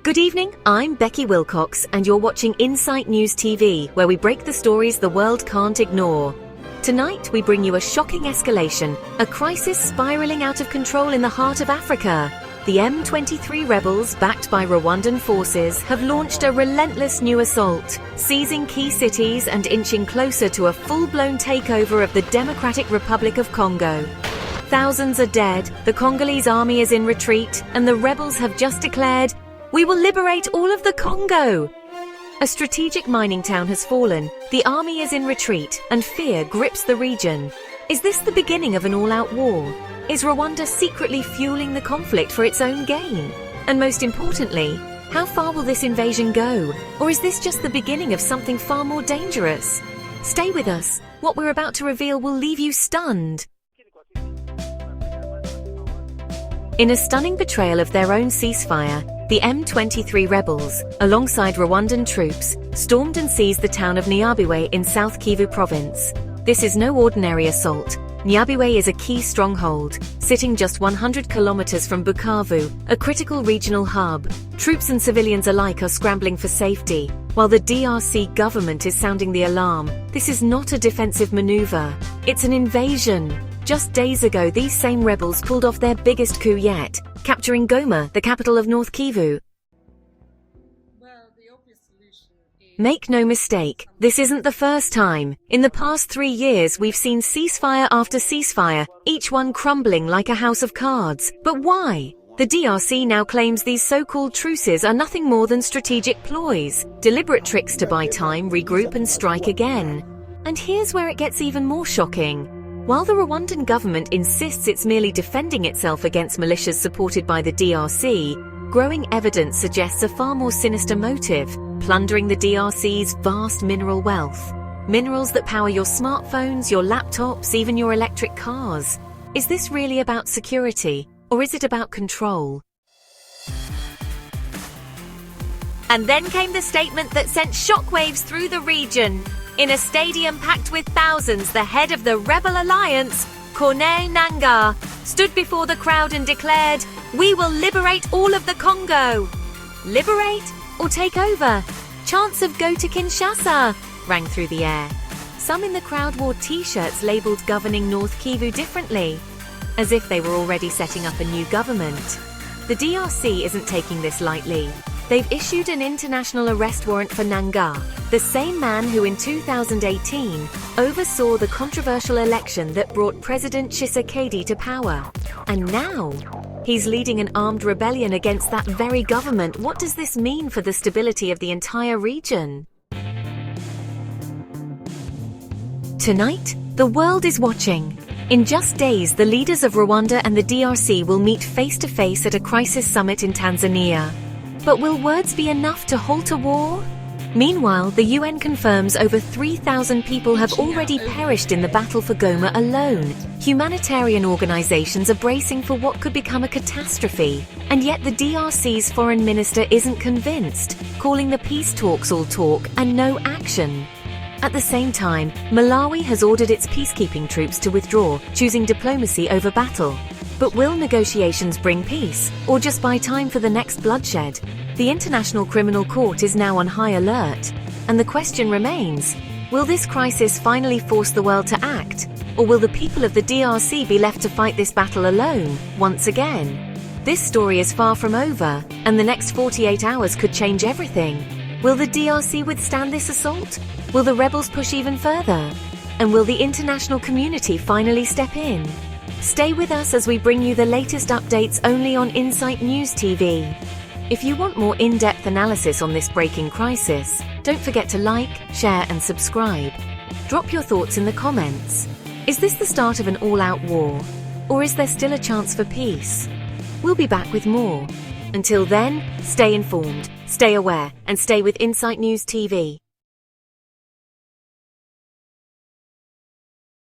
Good evening, I'm Becky Wilcox, and you're watching Insight News TV, where we break the stories the world can't ignore. Tonight, we bring you a shocking escalation, a crisis spiraling out of control in the heart of Africa. The M23 Rebels, backed by Rwandan forces, have launched a relentless new assault, seizing key cities and inching closer to a full-blown takeover of the Democratic Republic of Congo. Thousands are dead, the Congolese army is in retreat, and the rebels have just declared, "We will liberate all of the Congo!" A strategic mining town has fallen, the army is in retreat, and fear grips the region. Is this the beginning of an all-out war? Is Rwanda secretly fueling the conflict for its own gain? And most importantly, how far will this invasion go? Or is this just the beginning of something far more dangerous? Stay with us. What we're about to reveal will leave you stunned. In a stunning betrayal of their own ceasefire, the M23 Rebels, alongside Rwandan troops, stormed and seized the town of Nyabiwe in South Kivu province. This is no ordinary assault. Nyabiwe is a key stronghold, sitting just 100 kilometers from Bukavu, a critical regional hub. Troops and civilians alike are scrambling for safety, while the DRC government is sounding the alarm. This is not a defensive maneuver, it's an invasion. Just days ago, these same rebels pulled off their biggest coup yet, capturing Goma, the capital of North Kivu. Make no mistake, this isn't the first time. In the past 3 years, we've seen ceasefire after ceasefire, each one crumbling like a house of cards. But why? The DRC now claims these so-called truces are nothing more than strategic ploys, deliberate tricks to buy time, regroup and strike again. And here's where it gets even more shocking. While the Rwandan government insists it's merely defending itself against militias supported by the DRC, growing evidence suggests a far more sinister motive, plundering the DRC's vast mineral wealth. Minerals that power your smartphones, your laptops, even your electric cars. Is this really about security, or is it about control? And then came the statement that sent shockwaves through the region. In a stadium packed with thousands, the head of the rebel alliance, Corneille Nangaa, stood before the crowd and declared, "We will liberate all of the Congo." Liberate or take over? Chants of "Go to Kinshasa" rang through the air. Some in the crowd wore t-shirts labelled "Governing North Kivu" differently, as if they were already setting up a new government. The DRC isn't taking this lightly. They've issued an international arrest warrant for Nangaa, the same man who in 2018 oversaw the controversial election that brought President Tshisekedi to power. And now, he's leading an armed rebellion against that very government. What does this mean for the stability of the entire region? Tonight, the world is watching. In just days, the leaders of Rwanda and the DRC will meet face-to-face at a crisis summit in Tanzania. But will words be enough to halt a war? Meanwhile, the UN confirms over 3,000 people have already perished in the battle for Goma alone. Humanitarian organizations are bracing for what could become a catastrophe. And yet the DRC's foreign minister isn't convinced, calling the peace talks all talk and no action. At the same time, Malawi has ordered its peacekeeping troops to withdraw, choosing diplomacy over battle. But will negotiations bring peace, or just buy time for the next bloodshed? The International Criminal Court is now on high alert, and the question remains, will this crisis finally force the world to act, or will the people of the DRC be left to fight this battle alone, once again? This story is far from over, and the next 48 hours could change everything. Will the DRC withstand this assault? Will the rebels push even further? And will the international community finally step in? Stay with us as we bring you the latest updates only on Insight News TV. If you want more in-depth analysis on this breaking crisis, don't forget to like, share and subscribe. Drop your thoughts in the comments. Is this the start of an all-out war? Or is there still a chance for peace? We'll be back with more. Until then, stay informed, stay aware and stay with Insight News TV.